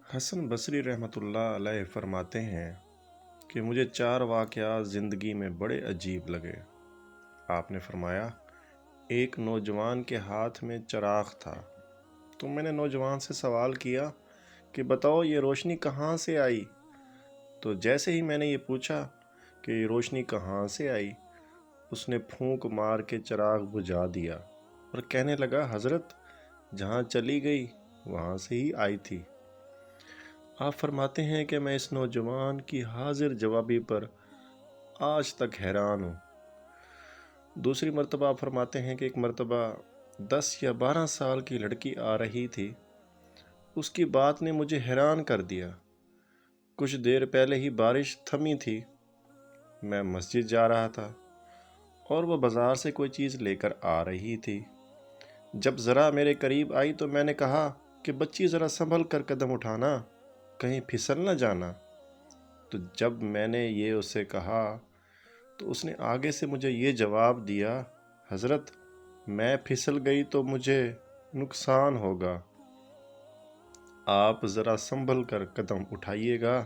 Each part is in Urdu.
حسن بصری رحمۃ اللہ علیہ فرماتے ہیں کہ مجھے 4 واقعات زندگی میں بڑے عجیب لگے۔ آپ نے فرمایا، ایک نوجوان کے ہاتھ میں چراغ تھا، تو میں نے نوجوان سے سوال کیا کہ بتاؤ یہ روشنی کہاں سے آئی؟ تو جیسے ہی میں نے یہ پوچھا کہ یہ روشنی کہاں سے آئی، اس نے پھونک مار کے چراغ بجھا دیا اور کہنے لگا، حضرت جہاں چلی گئی وہاں سے ہی آئی تھی۔ آپ فرماتے ہیں کہ میں اس نوجوان کی حاضر جوابی پر آج تک حیران ہوں۔ دوسری مرتبہ آپ فرماتے ہیں کہ ایک مرتبہ 10 یا 12 سال کی لڑکی آ رہی تھی، اس کی بات نے مجھے حیران کر دیا۔ کچھ دیر پہلے ہی بارش تھمی تھی، میں مسجد جا رہا تھا اور وہ بازار سے کوئی چیز لے کر آ رہی تھی۔ جب ذرا میرے قریب آئی تو میں نے کہا کہ بچی ذرا سنبھل کر قدم اٹھانا، کہیں پھسل نہ جانا۔ تو جب میں نے یہ اسے کہا تو اس نے آگے سے مجھے یہ جواب دیا، حضرت میں پھسل گئی تو مجھے نقصان ہوگا، آپ ذرا سنبھل کر قدم اٹھائیے گا،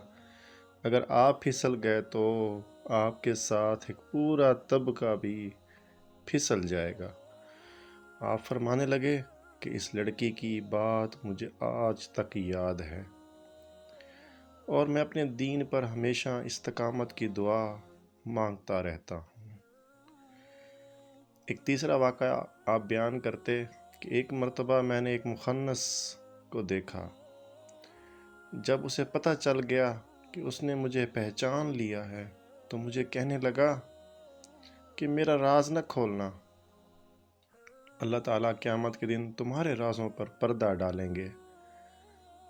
اگر آپ پھسل گئے تو آپ کے ساتھ ایک پورا طبقہ بھی پھسل جائے گا۔ آپ فرمانے لگے کہ اس لڑکی کی بات مجھے آج تک یاد ہے اور میں اپنے دین پر ہمیشہ استقامت کی دعا مانگتا رہتا ہوں۔ ایک تیسرا واقعہ آپ بیان کرتے کہ ایک مرتبہ میں نے ایک مخنث کو دیکھا۔ جب اسے پتہ چل گیا کہ اس نے مجھے پہچان لیا ہے تو مجھے کہنے لگا کہ میرا راز نہ کھولنا، اللہ تعالیٰ قیامت کے دن تمہارے رازوں پر پردہ ڈالیں گے۔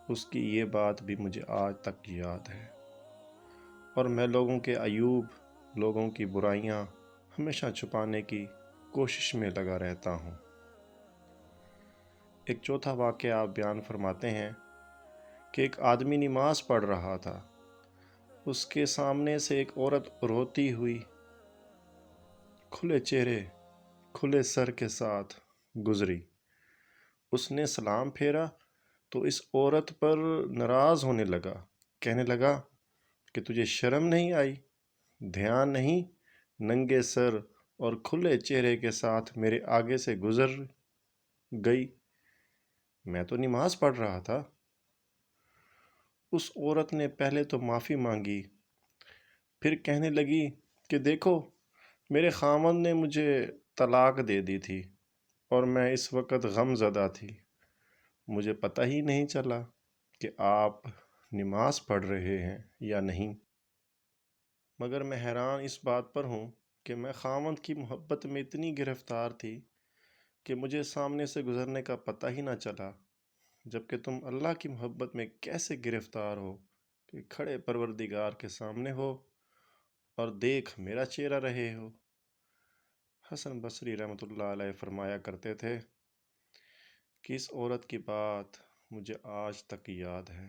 اس کی یہ بات بھی مجھے آج تک یاد ہے اور میں لوگوں کے عیوب، لوگوں کی برائیاں ہمیشہ چھپانے کی کوشش میں لگا رہتا ہوں۔ ایک چوتھا واقعہ آپ بیان فرماتے ہیں کہ ایک آدمی نماز پڑھ رہا تھا، اس کے سامنے سے ایک عورت روتی ہوئی کھلے چہرے کھلے سر کے ساتھ گزری۔ اس نے سلام پھیرا تو اس عورت پر ناراض ہونے لگا، کہنے لگا کہ تجھے شرم نہیں آئی؟ دھیان نہیں، ننگے سر اور کھلے چہرے کے ساتھ میرے آگے سے گزر گئی، میں تو نماز پڑھ رہا تھا۔ اس عورت نے پہلے تو معافی مانگی، پھر کہنے لگی کہ دیکھو میرے خاوند نے مجھے طلاق دے دی تھی اور میں اس وقت غم زدہ تھی، مجھے پتہ ہی نہیں چلا کہ آپ نماز پڑھ رہے ہیں یا نہیں، مگر میں حیران اس بات پر ہوں کہ میں خاوند کی محبت میں اتنی گرفتار تھی کہ مجھے سامنے سے گزرنے کا پتہ ہی نہ چلا، جبکہ تم اللہ کی محبت میں کیسے گرفتار ہو کہ کھڑے پروردگار کے سامنے ہو اور دیکھ میرا چہرہ رہے ہو۔ حسن بصری رحمۃ اللہ علیہ فرمایا کرتے تھے کہ اس عورت کی بات مجھے آج تک یاد ہے۔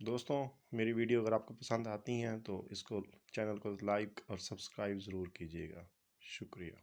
دوستوں، میری ویڈیو اگر آپ کو پسند آتی ہیں تو اس کو چینل کو لائک اور سبسکرائب ضرور کیجیے گا۔ شکریہ۔